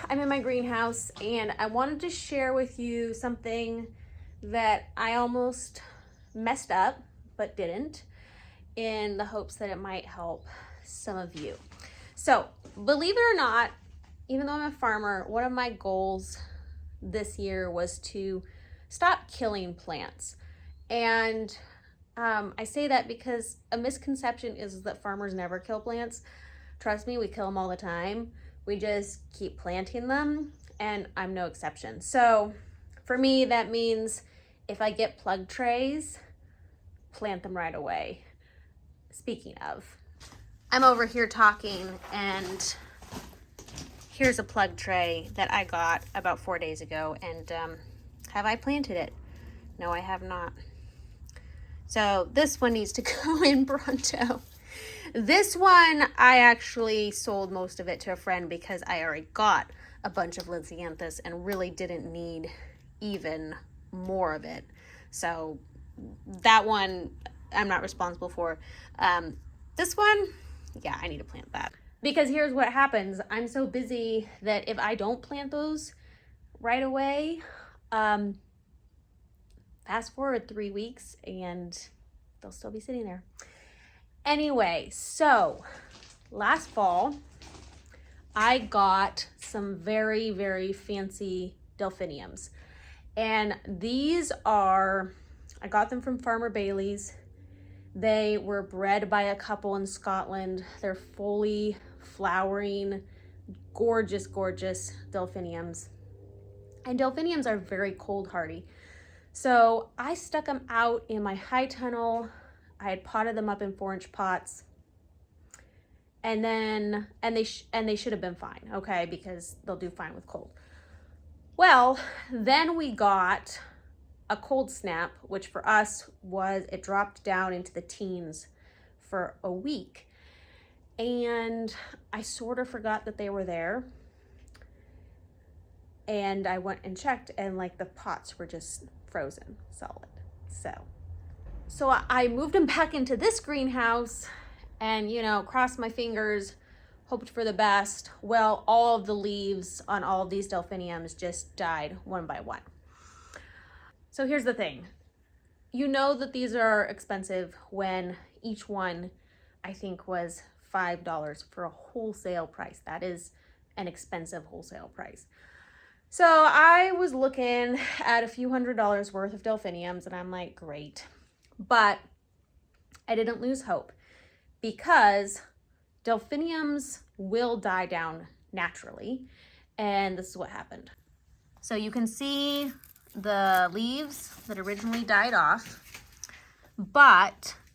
I'm in my greenhouse and I wanted to share with you something that I almost messed up but didn't, in the hopes that it might help some of you. So, believe it or not, even though I'm a farmer, one of my goals this year was to stop killing plants. And I say that because a misconception is that farmers never kill plants. Trust me, we kill them all the time. We just keep planting them, and I'm no exception. So for me, that means if I get plug trays, plant them right away. Speaking of, I'm over here talking, and here's a plug tray that I got about 4 days ago, and have I planted it? No, I have not. So this one needs to go in pronto. This one, I actually sold most of it to a friend because I already got a bunch of lisianthus and really didn't need even more of it. So that one, I'm not responsible for. This one, yeah, I need to plant that. Because here's what happens. I'm so busy that if I don't plant those right away, fast forward 3 weeks and they'll still be sitting there. Anyway, so last fall, I got some very, very fancy delphiniums. And these are, I got them from Farmer Bailey's. They were bred by a couple in Scotland. They're fully flowering, gorgeous, gorgeous delphiniums. And delphiniums are very cold hardy. So I stuck them out in my high tunnel. I had potted them up in 4-inch pots, and they should have been fine, okay, because they'll do fine with cold. Well, then we got a cold snap, which for us was, it dropped down into the teens for a week, and I sort of forgot that they were there. And I went and checked, and like the pots were just frozen solid. So I moved them back into this greenhouse and, crossed my fingers, hoped for the best. Well, all of the leaves on all of these delphiniums just died one by one. So here's the thing. You know that these are expensive when each one, I think, was $5 for a wholesale price. That is an expensive wholesale price. So I was looking at a few $100s worth of delphiniums, and I'm like, great. But I didn't lose hope, because delphiniums will die down naturally, and this is what happened. So you can see the leaves that originally died off,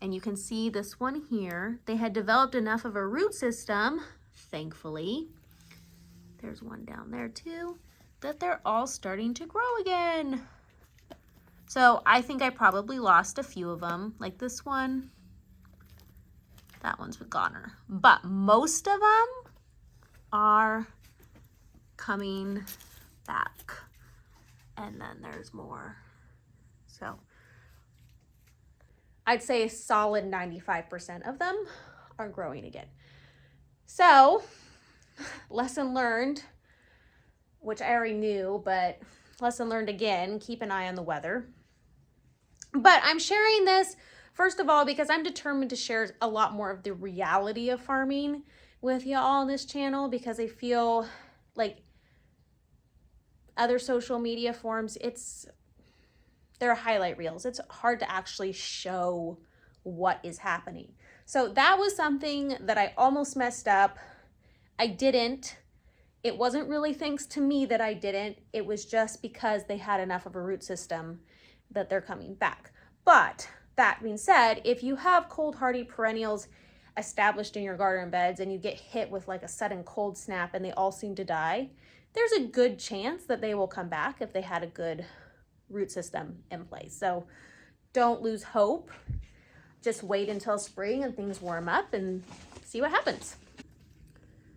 and you can see this one here, they had developed enough of a root system, thankfully, there's one down there too, that they're all starting to grow again. So I think I probably lost a few of them, like this one. That one's a goner. But most of them are coming back. And then there's more. So I'd say a solid 95% of them are growing again. So, lesson learned, which I already knew, but lesson learned again, keep an eye on the weather. But I'm sharing this, first of all, because I'm determined to share a lot more of the reality of farming with y'all on this channel, because I feel like other social media forms, they're highlight reels. It's hard to actually show what is happening. So that was something that I almost messed up. I didn't. It wasn't really thanks to me that I didn't. It was just because they had enough of a root system that they're coming back. But that being said, if you have cold hardy perennials established in your garden beds and you get hit with like a sudden cold snap and they all seem to die, there's a good chance that they will come back if they had a good root system in place. So don't lose hope. Just wait until spring and things warm up and see what happens.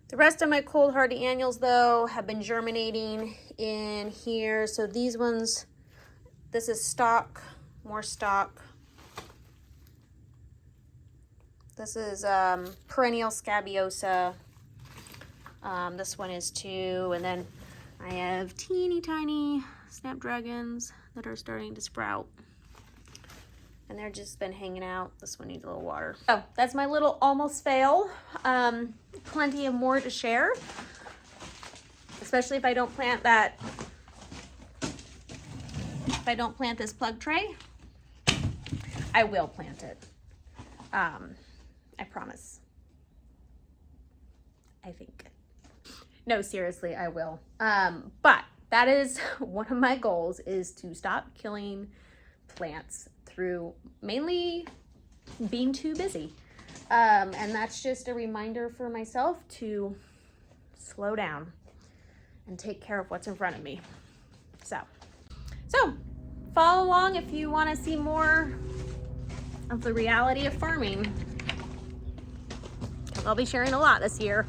The rest of my cold hardy annuals, though, have been germinating in here. So these ones, this is stock, more stock. This is perennial scabiosa. This one is 2, and then I have teeny tiny snapdragons that are starting to sprout. And they're just been hanging out. This one needs a little water. So that's my little almost fail. Plenty of more to share, especially if I don't plant that. If I don't plant this plug tray, I will plant it. I promise. I think. No, seriously, I will. But that is one of my goals, is to stop killing plants through mainly being too busy. And that's just a reminder for myself to slow down and take care of what's in front of me. So follow along if you want to see more of the reality of farming, because I'll be sharing a lot this year.